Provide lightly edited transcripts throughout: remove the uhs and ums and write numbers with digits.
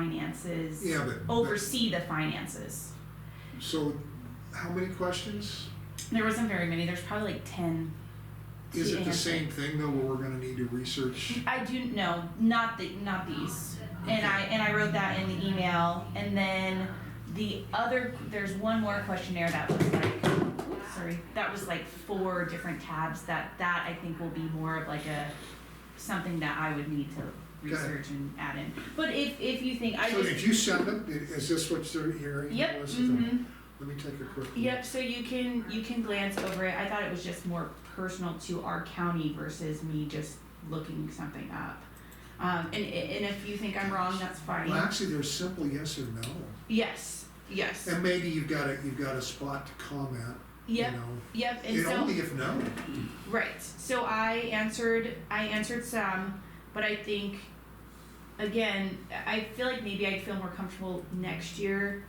finances, Yeah, but oversee the finances. so how many questions? There wasn't very many. There's probably like 10. Is to it the answer. same thing though, where we're gonna need to research? I do no, not these. And I wrote that in the email. And then there's one more questionnaire that was like, that was like 4 different tabs. That I think will be more of like something that I would need to research and add in. But if you think So did you send them? Is this what you're hearing? Yep. Melissa? Mm-hmm. Let me take a quick look. Yep. So you can glance over it. I thought it was just more personal to our county versus me just looking something up. And if you think I'm wrong, that's fine. Well, actually, there's simple yes or no. Yes. And maybe you've got a spot to comment. Yep. You know. Yep. And It so only if no. right. So I answered some, but I think again, I feel like maybe I'd feel more comfortable next year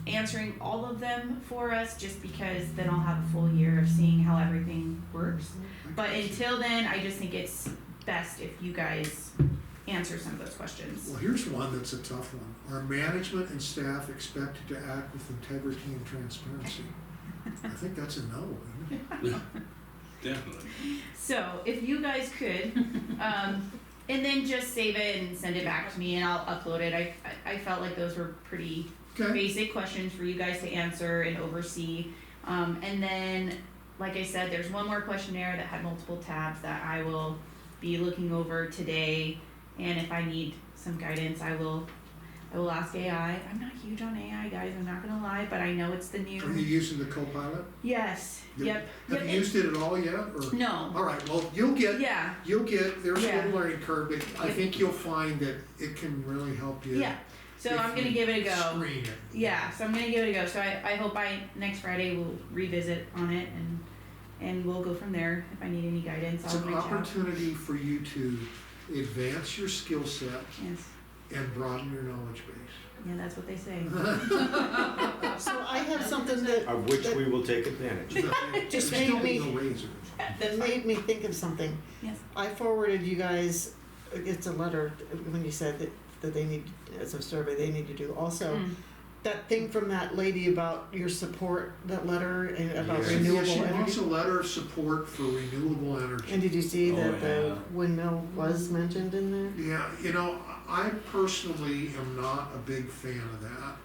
answering all of them for us, just because then I'll have a full year of seeing how everything works. But until then, I just think it's best if you guys answer some of those questions. Well, here's one that's a tough one. Are management and staff expected to act with integrity and transparency? I think that's a no, isn't it? Definitely. So if you guys could, and then just save it and send it back to me and I'll upload it. I felt like those were pretty Okay. basic questions for you guys to answer and oversee. And then, like I said, there's one more questionnaire that had multiple tabs that I will be looking over today. And if I need some guidance, I will ask AI. I'm not huge on AI, guys, I'm not gonna lie, but I know it's the new. Are you using the Copilot? Yes, yep. Have you used it at all yet? Or? No. All right, well, there's Yeah. a little learning curve, but I Yep. think you'll find that it can really help you. Yeah. So if I'm gonna you give it a go. Screen it. Yeah, so I'm gonna give it a go. So I hope by next Friday we'll revisit on it and we'll go from there. If I need any guidance, It's I'll an reach out. opportunity for you to advance your skill set Yes, and broaden your knowledge base. yeah, that's what they say. So I have something that Of which we will take advantage. just There's still made no me, razor. that made me think of something. Yes. I forwarded you guys, it's a letter when you said that they need, as a survey, they need to do. Also, Mm. that thing from that lady about your support, that letter and about Yes. Yeah, renewable she wants energy. a letter of support for renewable energy. And did you see Oh, that yeah. the windmill was mentioned in there? Yeah, I personally am not a big fan of that.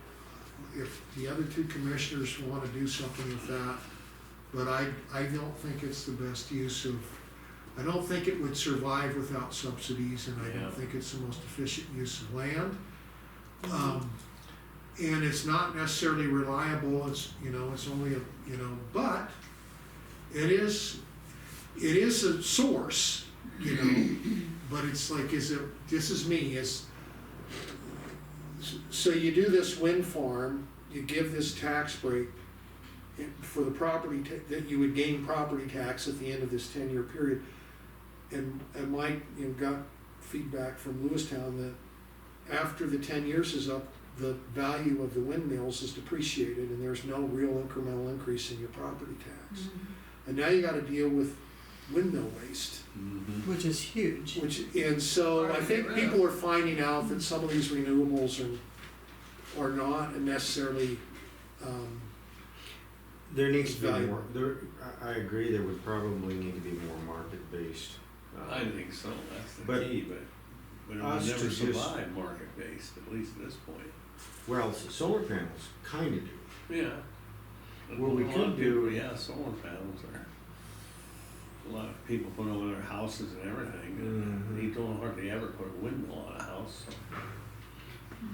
If the other 2 commissioners wanna do something with that, but I don't think it's the best use of, I don't think it would survive without subsidies, and I Yeah. don't think it's the most efficient use of land. And it's not necessarily reliable, it's only but it is a source, but it's like, this is me, so you do this wind farm, you give this tax break for the property, that you would gain property tax at the end of this 10-year period. And Mike, got feedback from Lewistown that after the 10 years is up, the value of the windmills is depreciated and there's no real incremental increase in your property tax. Mm-hmm. And now you gotta deal with windmill waste, Mm-hmm. Which is huge. and so Hard I to think get rid of. people are finding out that some of these renewables are not necessarily, There needs to be Valuable. more, I agree, there would probably need to be more market-based. I think so, that's the But key, but it will us never to just- survive market-based, at least at this point. Well, solar panels kinda do. Yeah. What we A lot could of people, do- yeah, solar panels are, a lot of people put over their houses and everything, and Mhm. you don't hardly ever put a windmill on a house, so.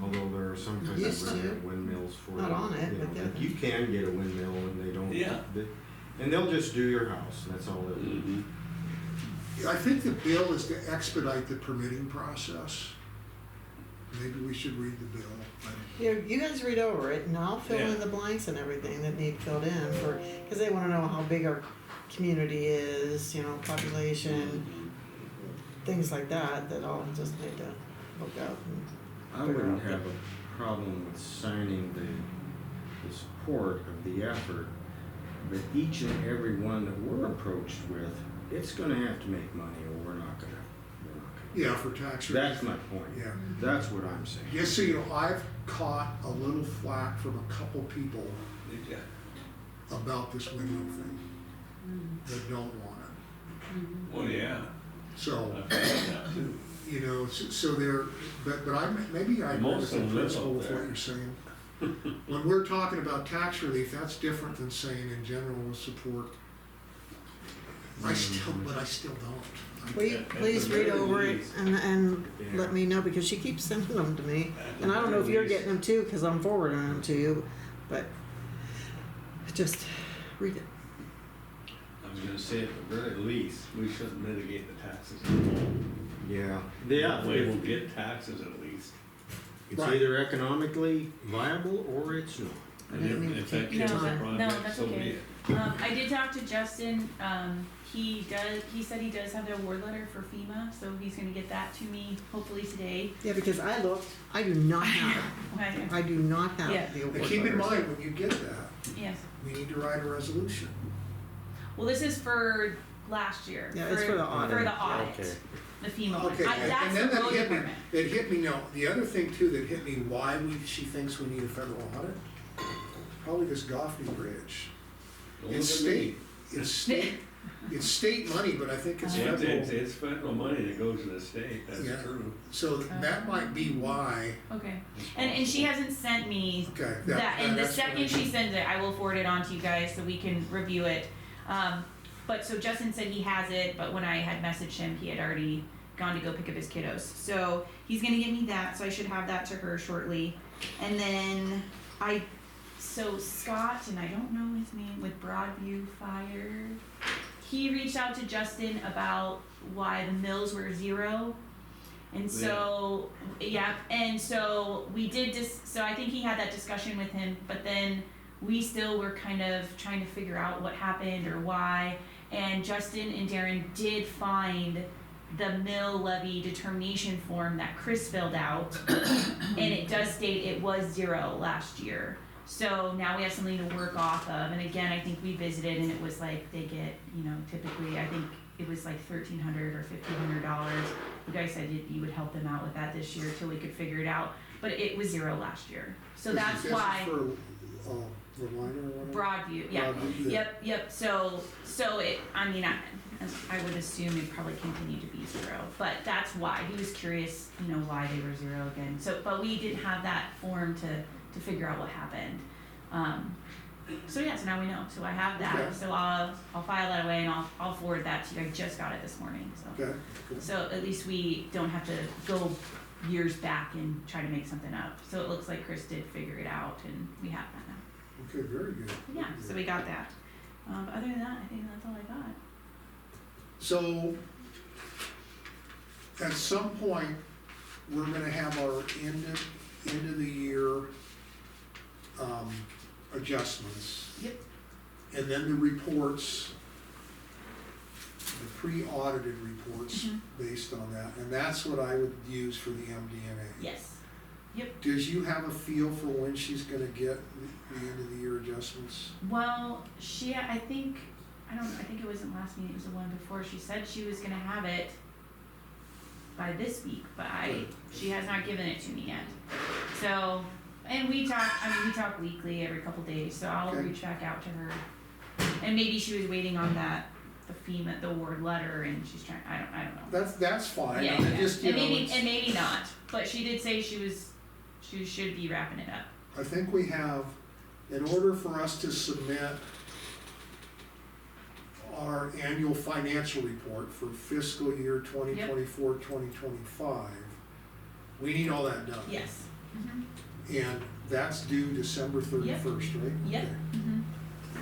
Although there are some kinds Used of to. brilliant windmills for. Not on it, but like the- you can get a windmill and they don't. Yeah. And they'll just do your house, that's all it is. Mm-hmm. I think the bill is to expedite the permitting process. Maybe we should read the bill. You guys read over it and I'll fill in Yeah. the blanks and everything that need filled in cause they wanna know how big our community is, population, things like that I'll just need to look up and I wouldn't have a problem with signing the support of the effort, but each and every one that we're approached with, it's gonna have to make money or we're not gonna Yeah, for tax relief. That's my point. Yeah. That's what I'm saying. Just so you know, I've caught a little flack from a couple people Did ya? about this window thing that don't want it. Well, yeah, So, I've heard that too. you know, so they're, but maybe I agree with Most the of them live principle out with what there. you're saying. When we're talking about tax relief, that's different than saying in general support. I still don't. Will you At the please read very over it least. and Yeah. let me know, because she keeps sending them to me. At the And I don't know if very you're least. getting them too, cause I'm forwarding them to you, but just read it. I was gonna say, at the very least, we should mitigate the taxes. Yeah. That way we'll If get taxes at least. it's Right. either economically viable or it's not. And didn't mean if to that take your kills the time. No, project, that's so be okay. it. I did talk to Justin, he said he does have the award letter for FEMA, so he's gonna get that to me hopefully today. Yeah, because I looked, I do not have it. Okay, I do not have Yeah. the award And keep in letters. mind, when you get that, yes. we need to write a resolution. Well, this is for last year. Yeah, it's for the audit. For the audit, Okay. the FEMA one. Okay, and That's then the that road hit me, department. it hit me, now, the other thing too that hit me, why she thinks we need a federal audit, probably this Goffney Bridge. Don't It's look at me. state, it's state, it's state money, but I think it's It's, federal. it's federal money that goes to the state, Yeah. that's true. So that might be why, Okay, and she hasn't sent me okay. that, and the that's what I second she mean. sends it, I will forward it on to you guys so we can review it. But so Justin said he has it, but when I had messaged him, he had already gone to go pick up his kiddos. So he's gonna give me that, so I should have that to her shortly. And then so Scott, and I don't know his name, with Broadview Fire, he reached out to Justin about why the mills were zero. And so, yeah, and so we did so I think he had that discussion with him, but then we still were kind of trying to figure out what happened or why. And Justin and Darren did find the mill levy determination form that Chris filled out, and it does state it was zero last year. So now we have something to work off of. And again, I think we visited, and it was like they get, typically I think it was like $1,300 or $1,500. You guys said you would help them out with that this year till we could figure it out, but it was zero last year. So that's This is why for, Reliner or whatever? Broadview, yeah. Broadview, yeah. Yep. So it. I mean, I would assume it'd probably continue to be zero, but that's why he was curious. Why they were zero again. So, but we didn't have that form to figure out what happened. So now we know. So I have that. Okay. So I'll file that away and I'll forward that to you. I just got it this morning. So Okay, cool. so at least we don't have to go years back and try to make something up. So it looks like Chris did figure it out, and we have that now. Okay, very good. Yeah, so we got that. But other than that, I think that's all I got. So, at some point, we're gonna have our end of the year, adjustments. Yep. And then the reports, the pre-audited reports Mhm. based on that, and that's what I would use for the MDNA. Yes. Does you have a feel for when she's gonna get the end of the year adjustments? Well, I think it wasn't last meeting, it was the one before. She said she was gonna have it by this week, but she has not given it to me yet. So, and we talk weekly every couple days, so I'll Okay. reach back out to her. And maybe she was waiting on the FEMA, the award letter, and she's trying, I don't know. That's fine, Yeah, I yeah. just, And maybe not, but she did say she should be wrapping it up. I think we have, in order for us to submit our annual financial report for fiscal year 2024-2025, we need all that done. Yes. Mhm. And that's due December 31st, right? Yep.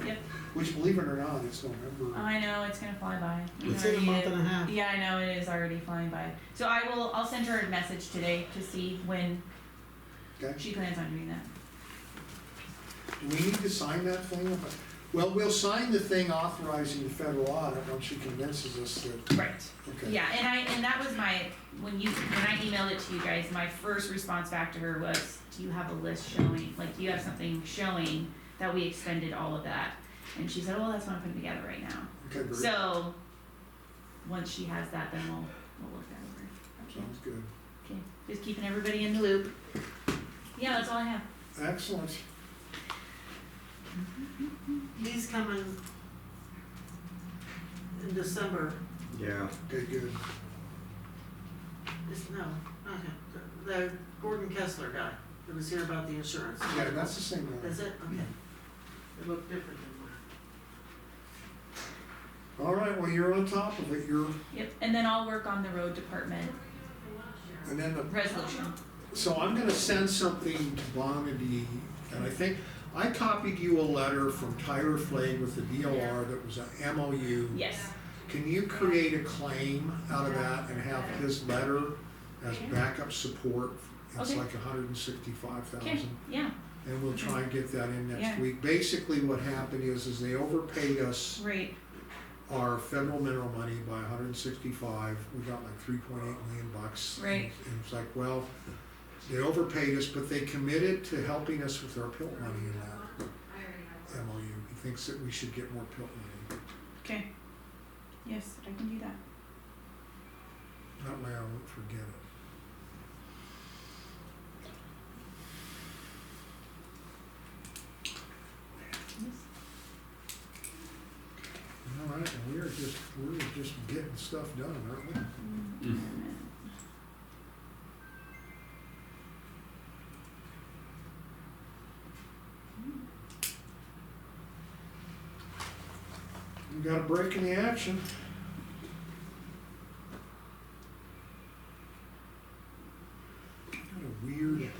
Okay. Mhm. Which, believe it or not, it's November. I know, it's gonna fly by. It's in a month and a half. Yeah, I know, it is already flying by. So I'll send her a message today to see when Okay. she plans on doing that. Do we need to sign that thing? Well, we'll sign the thing authorizing the federal audit once she convinces us that, Right. okay. Yeah, and that was when I emailed it to you guys, my first response back to her was, do you have a list showing, do you have something showing that we expended all of that? And she said, well, that's what I'm putting together right now. Okay, very So, once she has that, then we'll look that over. Sounds good. Okay, just keeping everybody in the loop. Yeah, that's all I have. Excellent. He's coming in December. Yeah, Okay, good. The Gordon Kessler guy that was here about the insurance. Yeah, that's the same guy. Is it? Okay. It looked different than mine. All right, well, you're on top of it, Yep, and then I'll work on the road department and then resolution. so I'm gonna send something to Bonady, and I think, I copied you a letter from Tyler Flade with the DOR that was a MOU. Yes, Can you create a claim out of that and have his letter as Okay. backup support? It's Okay. like 165,000. okay, yeah, And we'll try and get that in next Yeah. week. Basically, what happened is they overpaid us right, our federal mineral money by 165. We got like 3.8 million bucks. Right. And it's like, well, they overpaid us, but they committed to helping us with our PILT money in that MOU. He thinks that we should get more PILT money. okay. Yes, I can do that. That way I won't forget it. All right, and we're just getting stuff done, aren't we? We got a break in the action. Got a weird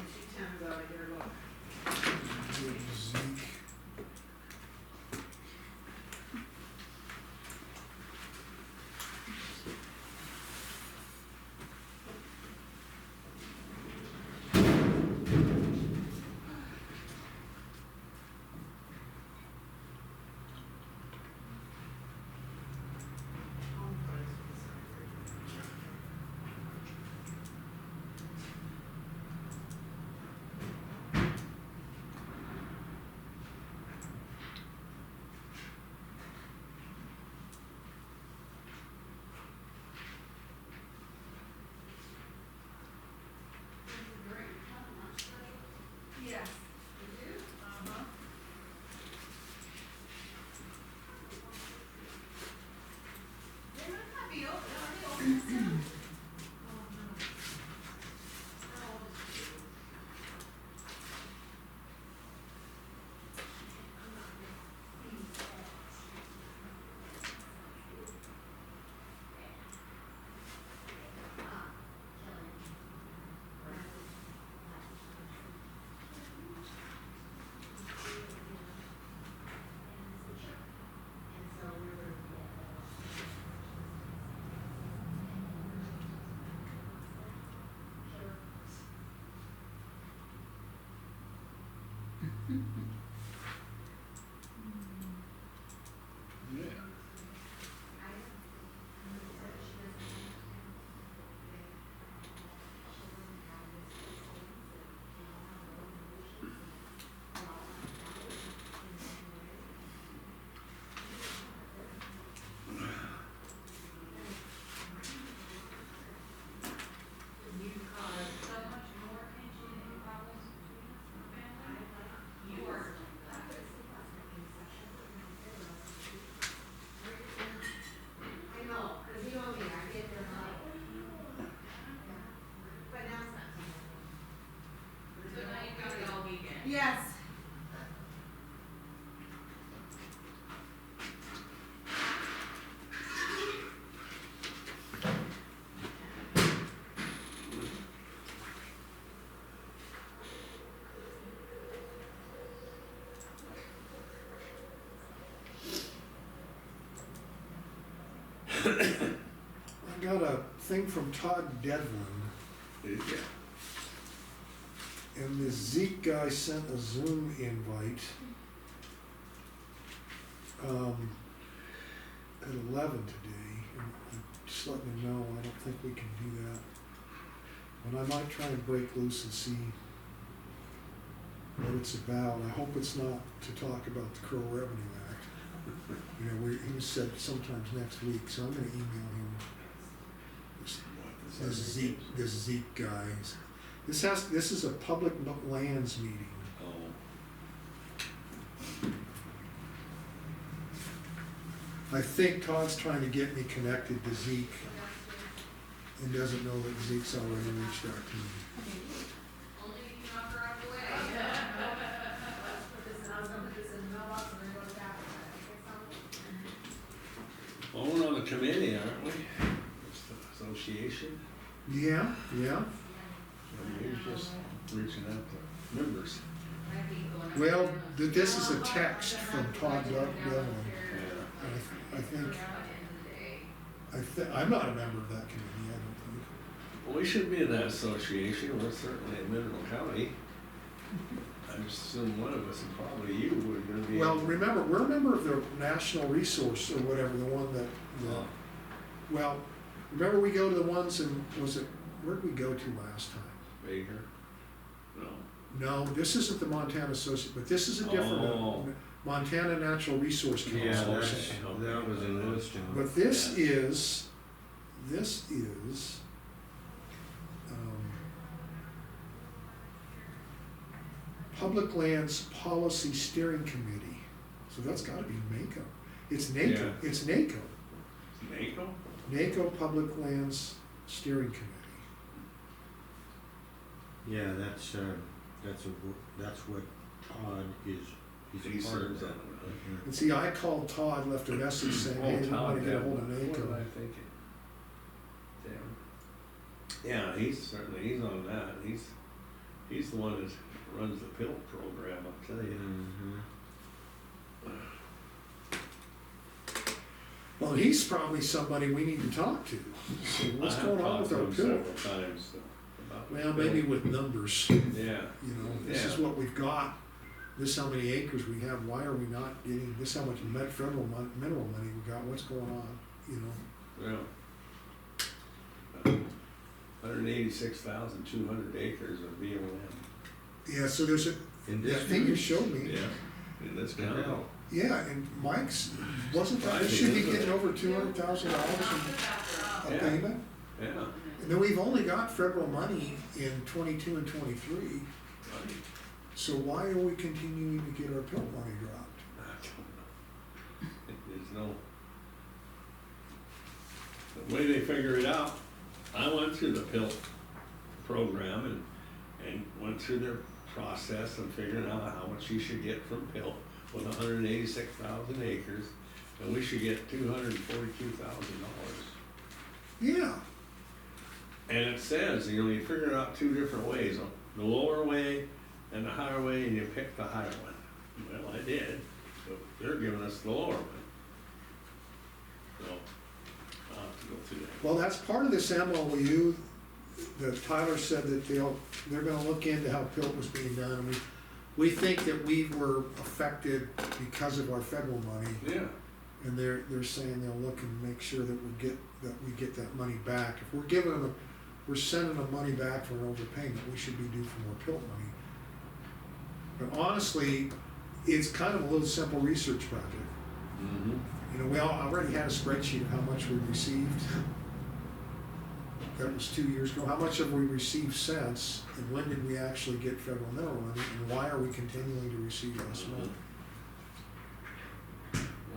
Zeke. Yeah. Yes. I got a thing from Todd Devlin, Yeah. and this Zeke guy sent a Zoom invite at 11 today, and I'm just letting him know I don't think we can do that. But I might try and break loose and see what it's about. I hope it's not to talk about the Crow Revenue Act. He said sometimes next week, so I'm gonna email him. What, this This Zeke guy. This is a public lands meeting. Oh, I think Todd's trying to get me connected to Zeke and doesn't know that Zeke's already reached out to me. Only we can offer up away. Put this in, I was gonna put this in the mailbox and then go to Capitol. well, we're on the committee, aren't we? It's the association, Yeah. and we're just reaching out to members. Well, this is a text from Todd Devlin. Yeah. I think, I'm not a member of that committee, I don't think. Well, we should be in that association, we're certainly in Mineral County. I just assume one of us, and probably you, would gonna be. Well, remember, we're a member of the National Resource or whatever, the one that, Oh, well, remember we go to the ones in, where'd we go to last time? Baker? No. No, this isn't the Montana Associate, but this is a different, Oh. Montana Natural Resource Council. Yeah, or that's, something. that was in Lewiston. But this is, Public Lands Policy Steering Committee, so that's gotta be NACO. It's NACO, Yeah. it's NACO, NACO? NACO Public Lands Steering Committee. Yeah, that's what Todd is, He he's a part of serves that. on it, huh? And see, I called Todd, left a message saying, Oh, hey, we Todd, wanna get a hold of What was NACO. I thinking? Damn. Yeah, he's on that, he's the one that runs the PILT program, I'll tell you. Mhm. Well, he's probably somebody we need to talk to. So what's I have going on talked with to our him PIL? several times, so, about the Well, PIL. maybe with numbers, Yeah, you know, this is Yeah. what we've got, this how many acres we have, why are we not getting, this how much federal mineral money we got, what's going on, you know? yeah. 186,200 acres of BLM. Yeah, so there's a, In that this thing you one? showed me, Yeah, in this county. Yeah. yeah, and Mike's, wasn't that, I it think should be it's a- getting over $200,000 in a Yeah. payment? Yeah, And then we've only got federal money in 22 and 23, right. so why are we continuing to get our PIL money dropped? I don't know. There's no. The way they figure it out, I went through the PILT program and went through their process of figuring out how much you should get from PILT with 186,000 acres, and we should get $242,000. Yeah, And it says, you know, you figure it out two different ways, the lower way and the higher way, and you pick the higher one. Well, I did, but they're giving us the lower one. So, I'll have to go through that. well, that's part of this MOU, that Tyler said that they're gonna look into how PILT was being done. We think that we were affected because of our federal money, Yeah, and they're saying they'll look and make sure that we get that money back. If we're giving them, we're sending them money back for an overpayment, we should be due for more PILT money. But honestly, it's kind of a little simple research project. mm-hmm, You know, we already had a spreadsheet of how much we received. That was 2 years ago. How much have we received since, and when did we actually get federal mineral money, and why are we continuing to receive less money?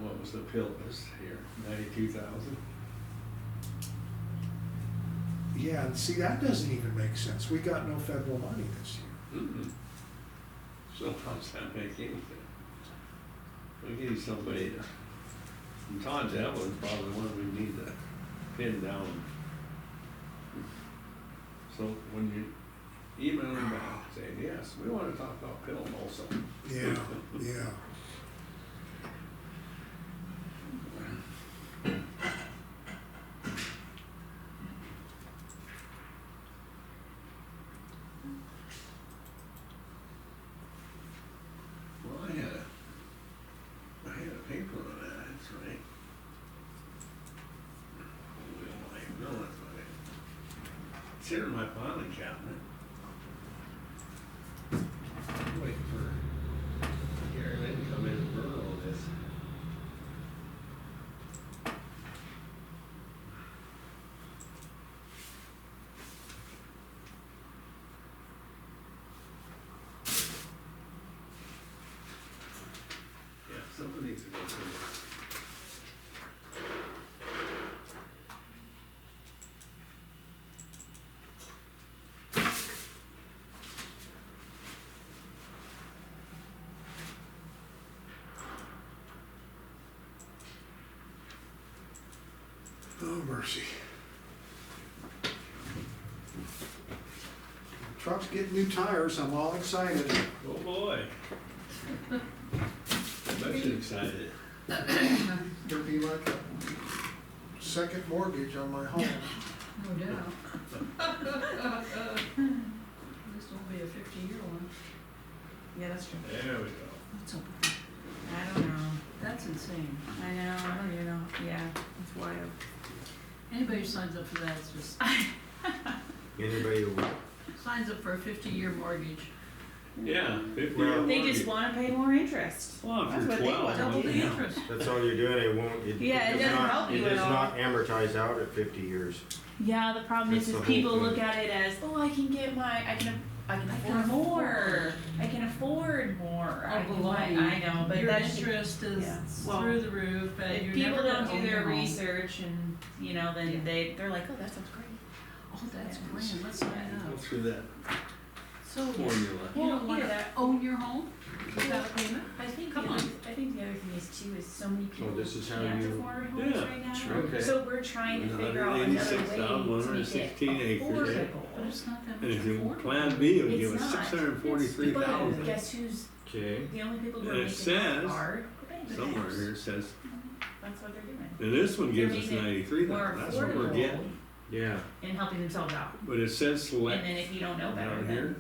what was the PILT this year, 92,000? Yeah, and see, that doesn't even make sense. We got no federal money this year. Mm-hmm. So how's that make any sense? We need somebody to, and Todd Devlin's probably one we need to pin down. So when you email him back saying, yes, we wanna talk about PILT also. Yeah, yeah. Well, I had a paper on that, that's right. We don't like know it, but it's here in my filing cabinet. Wait for Gary Lynn to come in and burn all this. Oh, mercy. Truck's getting new tires, I'm all excited. Oh, boy. Much excited. It'll be like a second mortgage on my home. No doubt. This will be a 50-year one. Yeah, that's true. There we go. That's, a, I don't know. that's insane. I know, I don't even know. Yeah, it's wild. Anybody who signs up for that is just, Anybody who, signs up for a 50-year mortgge. Yeah, 50 Well, They just wanna pay more interest. Well, That's for what they 12. want. Double the Yeah. interest. that's all you're doing, it won't, Yeah, it does doesn't not- help you It at does all. not amortize out at 50 years. Yeah, the problem That's is the whole people thing. look at it as, oh, I can get my, I can afford more. I can afford more. I can buy- I know, but your that's interest is yeah. Well, through the roof, and if you're people never don't gonna do own their your home. research and then Yeah. they're like, oh, that sounds great. Oh, that's Yeah. grand. Let's sign Go up. through that So formula. you Well, don't want yeah, to that- own your home without a payment? I think Come on. I think the other thing is too is so many people this is how can't you- afford homes Yeah, right now. okay. So we're trying to figure out another way to make it 186,116 acres, But affordable. it's not that And much if you affordable. plan B, it would give It's us not. 643,000. But guess who's Okay. the only people who are And it making says it are the banks. Somewhere here it says, That's what they're doing. and this one gives us They're making it 93,000, More that's what we're affordable getting. Yeah. and helping themselves out. But it says And select then if you don't know better, down then here,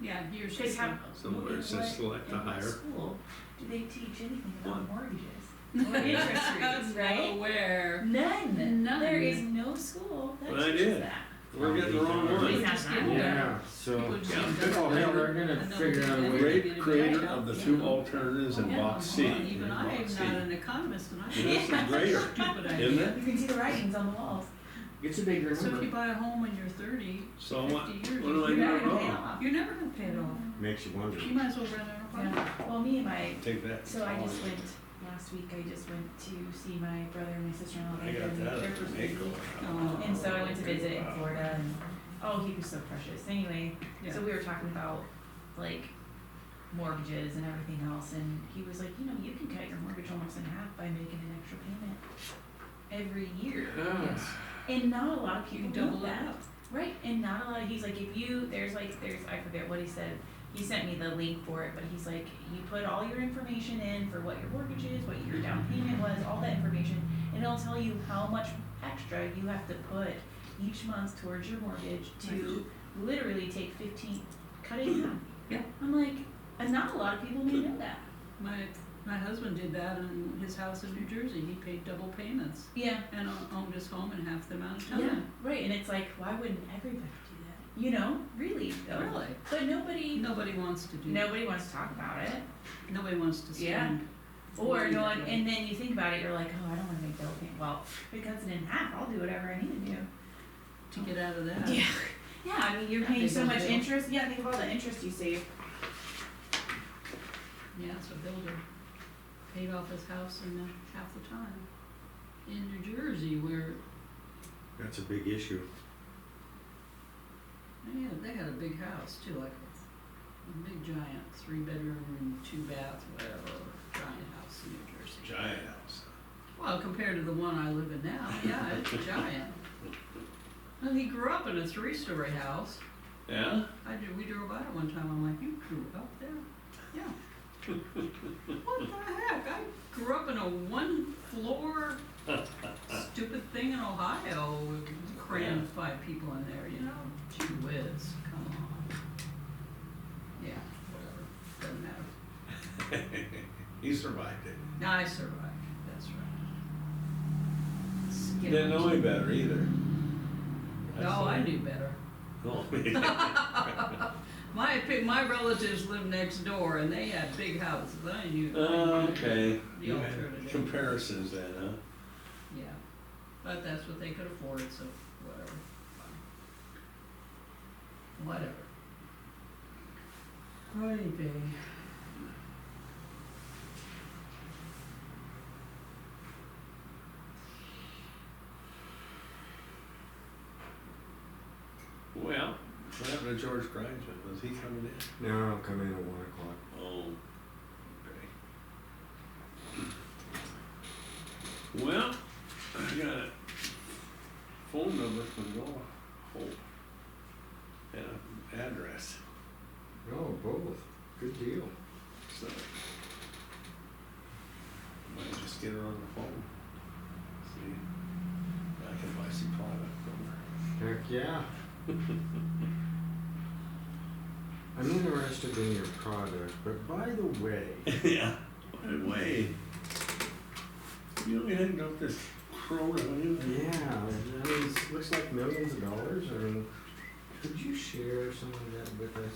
Yeah, here's because how somewhere it says select in the what higher. school do they teach anything about One. mortgages or interest rates, right? Nowhere. None. None. There is no school that But I teaches did. that. We're getting the wrong At least one. not Just now. give Yeah, so. People just Yeah. don't They're know. We're gonna Another figure out a thing way. that Great creator of the two alternatives in Yeah, box C. come on, even in I'm box C. not an economist and I And think this is greater, stupid isn't idea. it? You can see the writings on the walls. It's a big So if you buy a home when you're 30, So 50 what, years, what do I You're do never gonna pay it wrong? off. you're never gonna pay it off. Makes you wonder. You might as well rent an apartment. Yeah. Well, me and my Take that. so I just went last week. I just went to see my brother and my sister-in-law. I got that at the Mako. Oh. And so I went to visit in Florida, and oh, he was so precious. Anyway, Yeah. so we were talking about like mortgages and everything else, and he was like, you can cut your mortgage almost in half by making an extra payment every year. Yes. And not a lot of You people can do double it that. up. Right, and not a lot. He's like, if you there's I forget what he said. He sent me the link for it, but he's like, you put all your information in for what your mortgage is, what your down payment was, all that information, and it'll tell you how much extra you have to put each month towards your mortgage to literally take cut it in half. Yeah. I'm like, and not a lot of people may know that. My husband did that in his house in New Jersey. He paid double payments Yeah. and owned his home in half the amount of time. Yeah. Right, and it's like, why wouldn't everybody do that? Really though. Really? But Nobody wants to do that. nobody wants to talk about it. Nobody wants to Yeah. spend. Or $40 no one, and then you think about it, you're like, oh, I don't wanna make double payment. Well, if it cuts it in half, I'll do whatever I need to do. to get out of that. Yeah, yeah, I mean, you're paying Big so old much bill. interest, yeah, think of all the interest you save. Yeah, it's a builder. Paid off his house in half the time. In New Jersey where, That's a big issue. yeah, they had a big house too, like a big giant, 3-bedroom, 2-bath, whatever, giant house in New Jersey. Giant house. Well, compared to the one I live in now, yeah, it's giant. Well, he grew up in a 3-story house. Yeah? We drove by it one time, I'm like, you grew up there? Yeah. What the heck? I grew up in a 1-floor stupid thing in Ohio, crammed 5 people in there, Gee whiz, come on. Yeah, whatever, doesn't matter. He survived it. I survived, that's right. Skin Didn't know on- any better either. No, I knew better. Oh, My relatives lived next door and they had big houses, I knew. okay. The You had alternative. comparisons then, huh? Yeah, but that's what they could afford, so whatever, fine. Whatever. Righty, baby. Well, what happened to George Grimesman? Was he coming in? No, I'll come in at 1 o'clock. Oh, okay. Well, I got number from Noah Hope and an address, Oh, both. Good deal. so. Might just get her on the phone, see, I can buy some product from her. Heck, yeah. I'm interested in your product, but by the way, Yeah, by the way, you know anything about this Corona? yeah, I mean, it looks like millions of dollars. I mean, could you share some of that with us?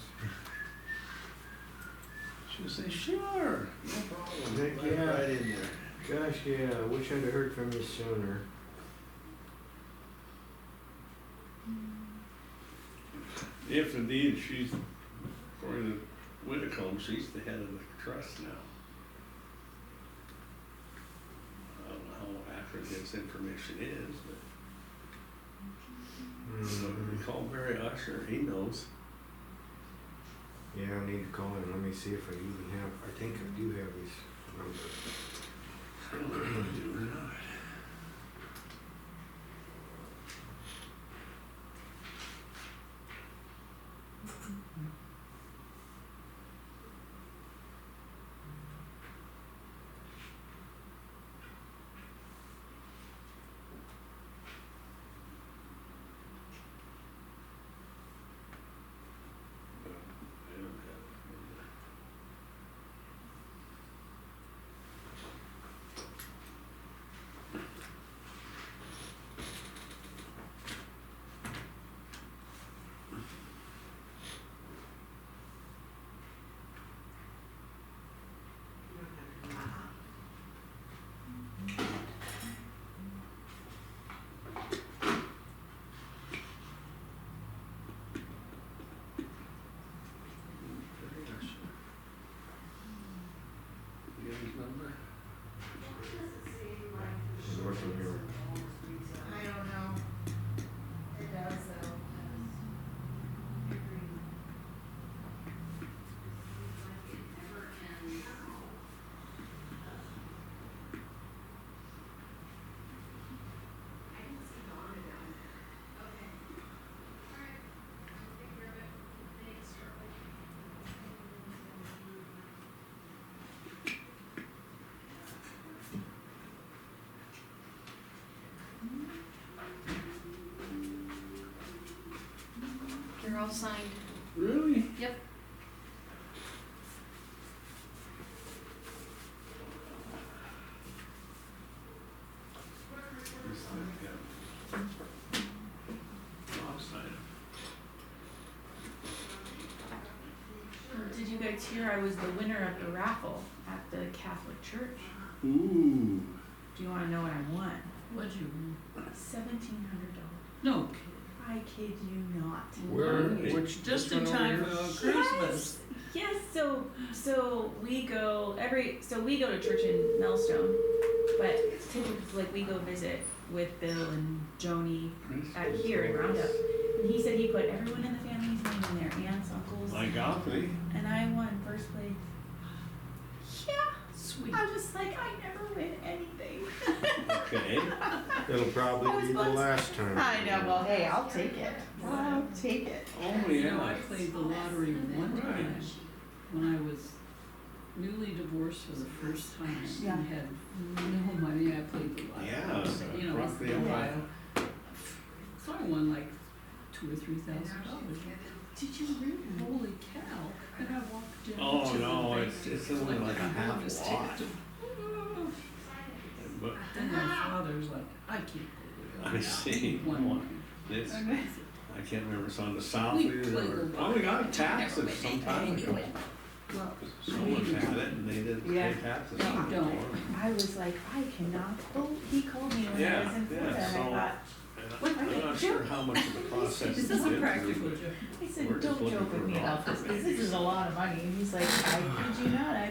She'll say, sure, no problem. Heck, Let it yeah. right in there. Gosh, yeah, I wish I'd have heard from you sooner. If indeed she's, according to Whitcomb, she's the head of the trust now. I don't know how accurate this information is, but so we call Barry Usher, he knows. Yeah, I need to call him. Let me see if I even have, I think I do have his number. I don't know if I do or not. I don't have it. Barry Usher. You have his number? North of here. I don't know. It does though. They're all signed. Really? Yep. Did you guys hear I was the winner of the raffle at the Catholic Church? Ooh. Do you wanna know what I won? What'd you, $1,700. no kidding. I kid you not. Where, Really? which, Just which in one over time here? for Christmas. Yes, so we go to church in Millstone, but typically like we go visit with Bill and Joni at here in Roundup. And he said he put everyone in the family's name in there, aunts, uncles, My golfing. and I won first place. Yeah. Sweet. I was like, I never win anything. Okay. It'll I probably was be the once- last time. I know, well, hey, I'll take it. I'll take it. Oh, You know, yeah. I played the lottery one time when I was newly divorced for the first time Yeah. and had no money. I played the lottery. Yeah, so You know, it was roughly a about- while. So I won like $2,000 or $3,000. Did you really? Holy cow! And I walked down Oh, to no, the it's only like a half bonus lot. ticket. But Then my father's like, I can't believe it. I see. Won one. It's, I can't remember, it's on the south We end played or, the oh, we got lottery. taxes Never some win time anything. ago. Well, Someone had it and they didn't pay Yeah. taxes. No, on it. don't. I was like, I cannot believe, he called me when I Yeah, was in Florida, yeah, and so- I thought, And I'm not sure how much of the process This it's isn't been practical, through, Joe. I said, We're just don't looking joke for with me a about this, golfer, because this is a lot of money, and he's like, I kid you not, I